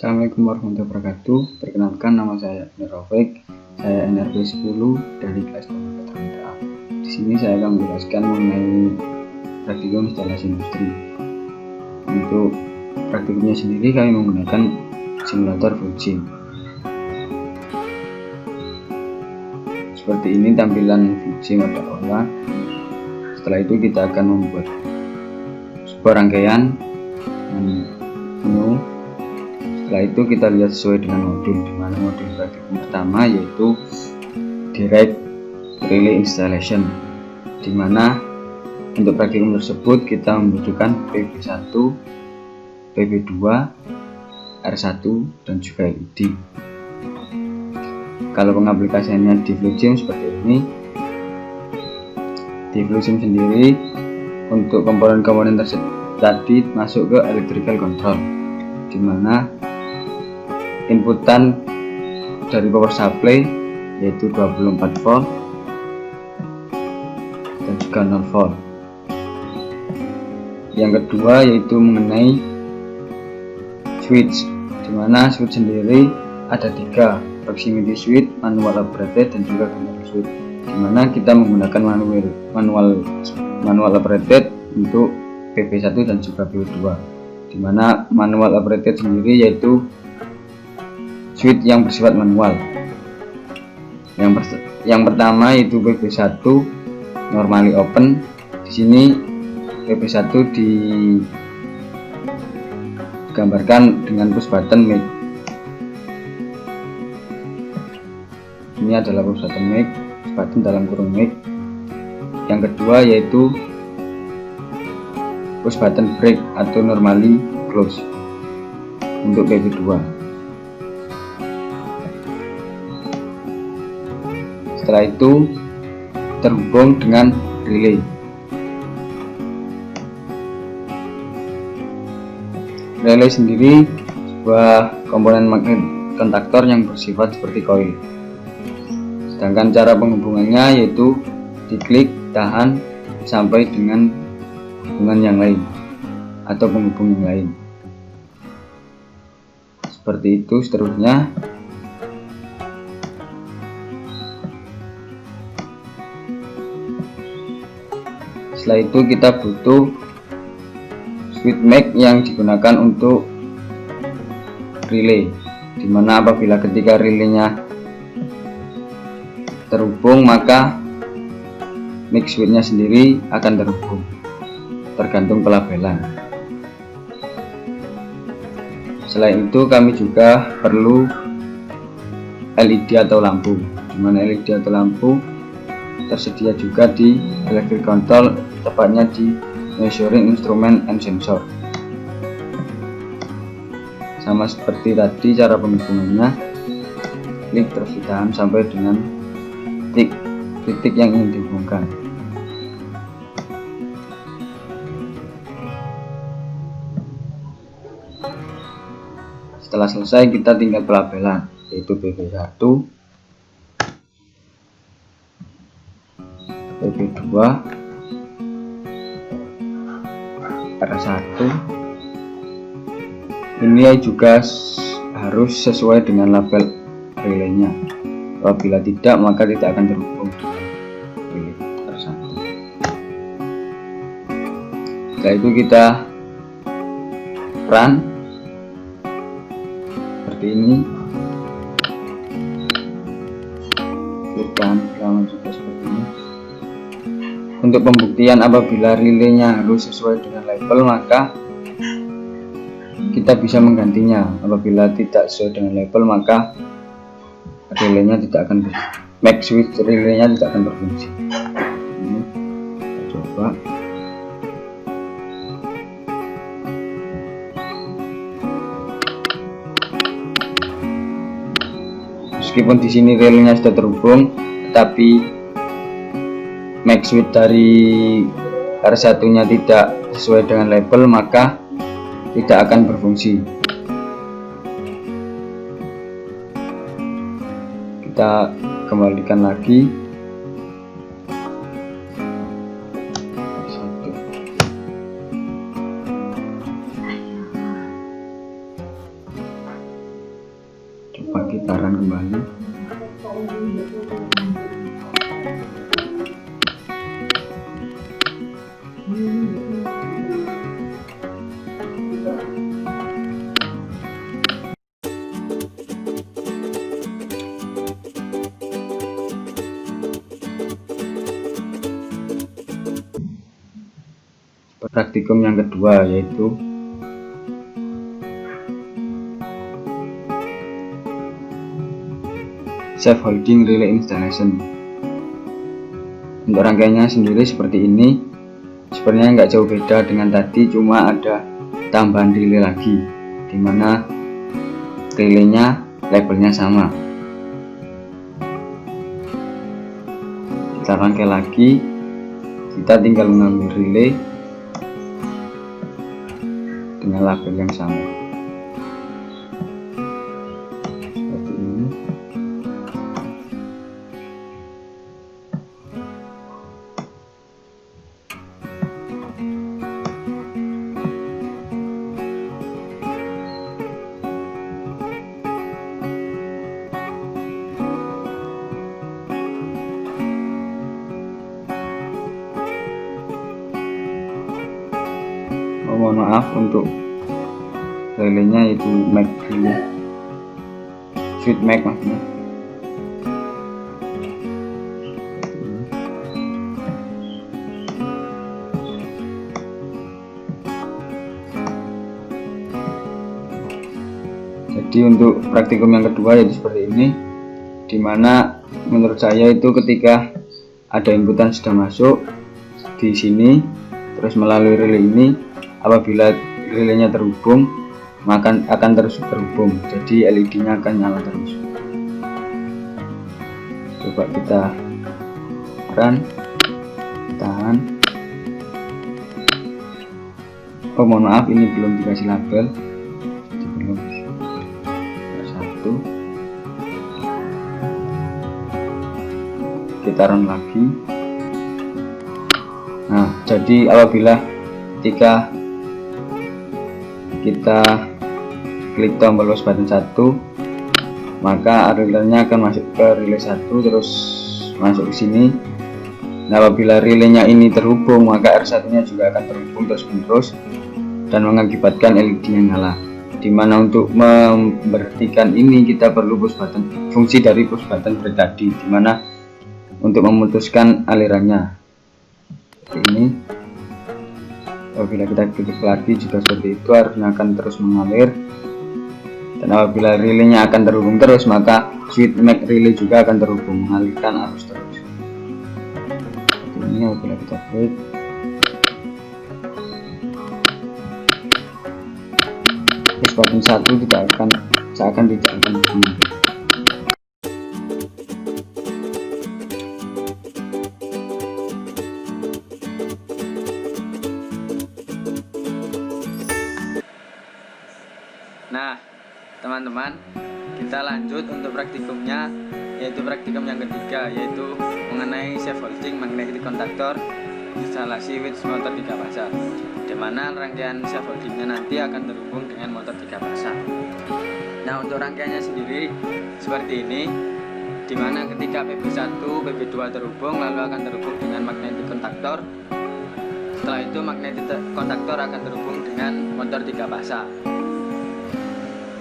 Assalamualaikum warahmatullahi wabarakatuh. Perkenalkan, nama saya Rafiq. Saya NRP 10 dari kelas komputer A. Di sini saya akan menjelaskan mengenai praktikum instalasi industri. Untuk praktikumnya sendiri kami menggunakan simulator Fuji. Seperti ini tampilan Fuji pada awal. Setelah itu kita akan membuat sebuah rangkaian menu. Setelah itu kita lihat sesuai dengan modul, di mana modul praktikum pertama yaitu Direct Relay Installation, di mana untuk praktikum tersebut kita membutuhkan PB1, PB2, R1 dan juga LED. Kalau pengaplikasiannya di Flusim seperti ini. Di Flusim sendiri untuk komponen-komponen tersebut tadi masuk ke electrical control, di mana inputan dari power supply yaitu 24 volt dan juga 0 volt. Yang kedua yaitu mengenai switch, di mana switch sendiri ada 3, proximity switch, manual operated dan juga control switch, di mana kita menggunakan manual operated untuk PB1 dan juga PB2, di mana manual operated sendiri yaitu switch yang bersifat manual. Yang pertama yaitu PB1 normally open. Di sini PB1 digambarkan dengan push button mic. Ini adalah push button mic, push button dalam kurung mic. Yang kedua yaitu push button break atau normally close untuk PB2. Setelah itu terhubung dengan relay. Relay sendiri sebuah komponen magnet kontaktor yang bersifat seperti koil. Sedangkan cara penghubungannya yaitu diklik, tahan sampai dengan hubungan yang lain atau penghubung yang lain. Seperti itu seterusnya. Setelah itu kita butuh switch make yang digunakan untuk relay, dimana apabila ketika relaynya terhubung maka make switchnya sendiri akan terhubung, tergantung pelabelan. Selain itu kami juga perlu LED atau lampu, dimana LED atau lampu tersedia juga di electric control, tepatnya di measuring instrument and sensor. Sama seperti tadi cara penghubungannya, klik terus ditahan sampai dengan titik yang ingin dihubungkan. Setelah selesai kita tinggal pelabelan, yaitu PB1, PB2, R1. Ini juga harus sesuai dengan label relaynya. Apabila tidak maka tidak akan terhubung dengan relay R1. Setelah itu kita run seperti ini. Klikkan lama juga seperti ini. Untuk pembuktian apabila relaynya harus sesuai dengan label maka kita bisa menggantinya. Apabila tidak sesuai dengan label maka relaynya tidak akan make switch relaynya tidak akan berfungsi. Ini kita coba. Meskipun di sini relaynya sudah terhubung, tetapi make switch dari R1 nya tidak sesuai dengan label maka tidak akan berfungsi. Kita kembalikan lagi. praktikum yang kedua, yaitu Safe Holding Relay Installation. Untuk rangkaiannya sendiri seperti ini. Sebenarnya nggak jauh beda dengan tadi, cuma ada tambahan relay lagi, dimana relaynya labelnya sama. Kita rangkai lagi, kita tinggal mengambil relay dengan label yang sama seperti ini. Mohon maaf untuk relaynya, itu Mac relay, Sweet Mac maksudnya. Jadi untuk praktikum yang kedua yaitu seperti ini, dimana menurut saya itu ketika ada inputan sudah masuk di sini terus melalui relay ini, apabila relaynya terhubung maka akan terus terhubung, jadi LED-nya akan nyala terus. Coba kita run, tahan. Oh mohon maaf, ini belum dikasih label, jadi belum. Satu, kita run lagi. Nah, jadi apabila ketika kita klik tombol push button 1, maka relaynya akan masuk ke relay 1 terus masuk ke sini. Nah, apabila relaynya ini terhubung, maka R1 nya juga akan terhubung terus menerus dan mengakibatkan LED-nya nyala. Dimana untuk memberhentikan ini kita perlu push button, fungsi dari push button break tadi, dimana untuk memutuskan alirannya seperti ini. Apabila kita klik lagi juga seperti itu, arusnya akan terus mengalir. Dan apabila relaynya akan terhubung terus, maka Sweet Mac relay juga akan terhubung, mengalirkan arus terus. Ini apabila kita klik, push button 1 tidak akan bunyi. Nah teman-teman, kita lanjut untuk praktikumnya, yaitu praktikum yang ketiga, yaitu mengenai Safe Holding Magnetic Contactor instalasi with motor 3 fasa, dimana rangkaian Safe Holdingnya nanti akan terhubung dengan motor 3 fasa. Nah untuk rangkaiannya sendiri seperti ini, dimana ketika PB1, PB2 terhubung, lalu akan terhubung dengan magnetic contactor. Setelah itu magnetic contactor akan terhubung dengan motor 3 fasa.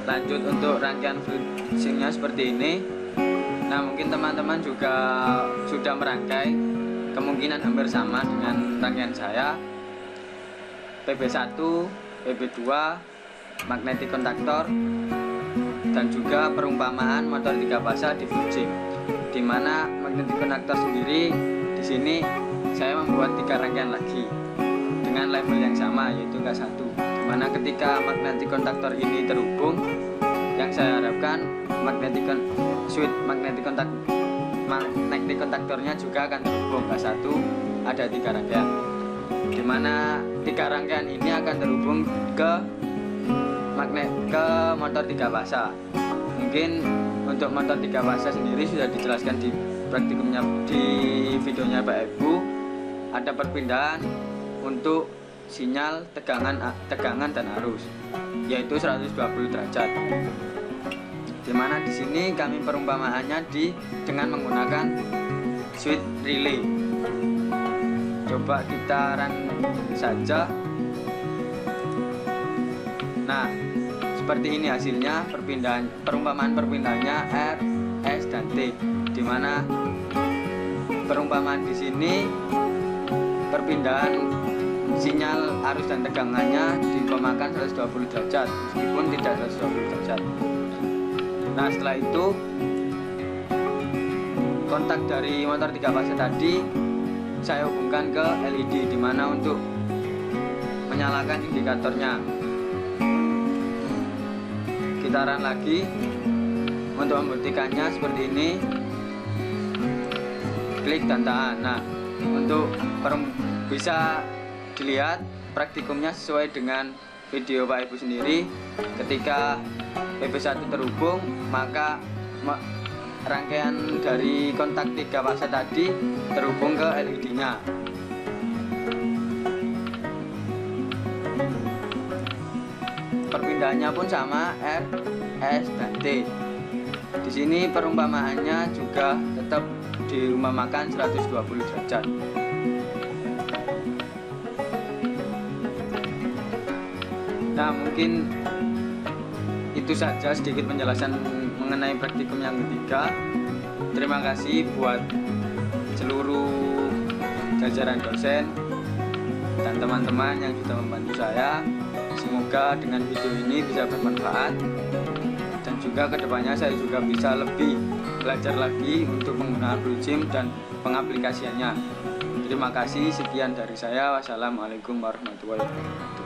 Lanjut untuk rangkaian fluidnya seperti ini. Nah mungkin teman-teman juga sudah merangkai, kemungkinan hampir sama dengan rangkaian saya. PB1, PB2, magnetic contactor, dan juga perumpamaan motor 3 fasa di fluid, dimana magnetic contactor sendiri di sini saya membuat 3 rangkaian lagi dengan label yang sama, yaitu K1, dimana ketika magnetic contactor ini terhubung, yang saya harapkan switch magnetic contactornya juga akan terhubung. K1 ada 3 rangkaian, dimana 3 rangkaian ini akan terhubung ke motor 3 fasa. Mungkin untuk motor 3 fasa sendiri sudah dijelaskan di praktikumnya, di videonya Pak Ibu. Ada perpindahan untuk sinyal tegangan dan arus, yaitu 120 derajat. Dimana di sini kami perumpamaannya dengan menggunakan switch relay. Coba kita run saja. Nah, seperti ini hasilnya perumpamaan perpindahannya R, S, dan T. Dimana perumpamaan di sini perpindahan sinyal arus dan tegangannya diumpamakan 120 derajat meskipun tidak 120 derajat. Nah, setelah itu kontak dari motor 3 fase tadi saya hubungkan ke LED, dimana untuk menyalakan indikatornya. Gitaran lagi untuk membuktikannya seperti ini, klik dan tahan. Nah, untuk bisa dilihat praktikumnya sesuai dengan video Pak Ibu sendiri. Ketika PP1 terhubung, maka rangkaian dari kontak 3 fase tadi terhubung ke LED nya. Perpindahannya pun sama, R, S, dan T. Di sini perumpamaannya juga tetap diumpamakan 120 derajat. Nah, mungkin itu saja sedikit penjelasan mengenai praktikum yang ketiga. Terima kasih buat seluruh jajaran dosen dan teman-teman yang sudah membantu saya. Semoga dengan video ini bisa bermanfaat, dan juga kedepannya saya juga bisa lebih belajar lagi untuk penggunaan Blue Gym dan pengaplikasiannya. Terima kasih, sekian dari saya. Wassalamualaikum warahmatullahi wabarakatuh.